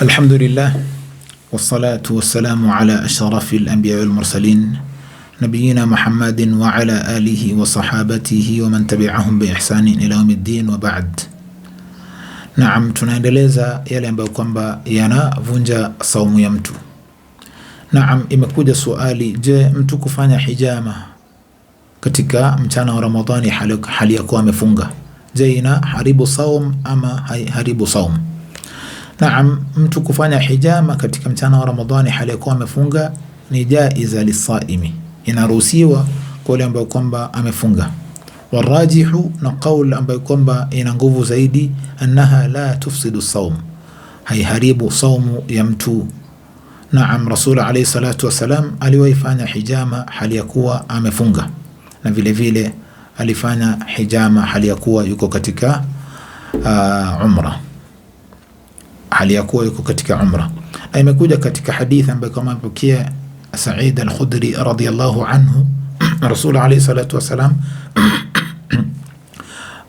الحمد لله والصلاة والسلام على أشرف الأنبياء والمرسلين نبينا محمد وعلى آله وصحابته ومن تبعهم بإحسان إلى يوم الدين وبعد. Naam, tunaendeleza yale ambayo kwamba yanavunja saumu ya mtu. Naam, imekuja swali, je, mtu kufanya hijama katika mchana wa Ramadhani hali ya kuwa amefunga, je, ina haribu saum ama haribu saum? Naam, mtu kufanya hijama katika mchana wa Ramadhani hali ya kuwa amefunga ni jaiza lisaimi, inaruhusiwa kwa yule ambaye kwamba amefunga. Warajihu, na qaul ambayo kwamba ina nguvu zaidi, annaha la tufsidu saum, haiharibu saumu ya mtu. Naam, Rasul alayhi salatu wasalam aliwaifanya hijama hali ya kuwa amefunga, na vile vile alifanya hijama hali ya kuwa yuko katika umra, hali ya kuwa yuko katika umra. Na imekuja katika hadithi ambayo kama mpokea Sa'id al-Khudri radiyallahu anhu, Rasul alayhi salatu wasalam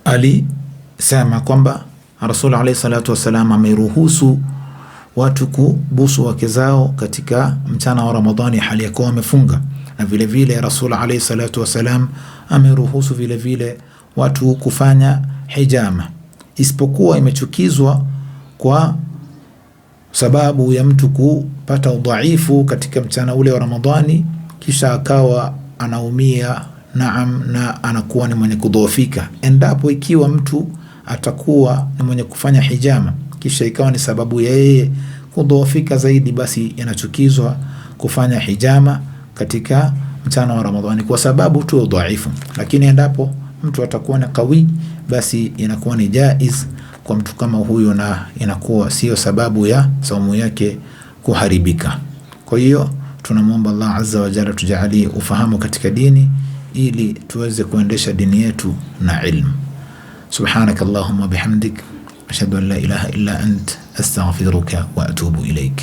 alisema kwamba Rasul alayhi salatu wasalam ameruhusu watu kubusu wake zao katika mchana wa Ramadhani hali ya kuwa wamefunga, na vile vile Rasul alayhi salatu wasalam ameruhusu vile vile watu kufanya hijama, isipokuwa imechukizwa kwa sababu ya mtu kupata udhaifu katika mchana ule wa Ramadhani kisha akawa anaumia, naam, na anakuwa ni mwenye kudhoofika. Endapo ikiwa mtu atakuwa ni mwenye kufanya hijama kisha ikawa ni sababu ya yeye kudhoofika zaidi, basi inachukizwa kufanya hijama katika mchana wa Ramadhani kwa sababu tu udhaifu. Lakini endapo mtu atakuwa ni qawi, basi inakuwa ni jaiz kwa mtu kama huyo, na inakuwa sio sababu ya saumu yake kuharibika. Kwa hiyo tunamuomba Allah azza wa jalla tujalie ufahamu katika dini ili tuweze kuendesha dini yetu na ilmu. Subhanakallahumma bihamdik ashhadu an la ilaha illa ant astaghfiruka wa atubu ilaik.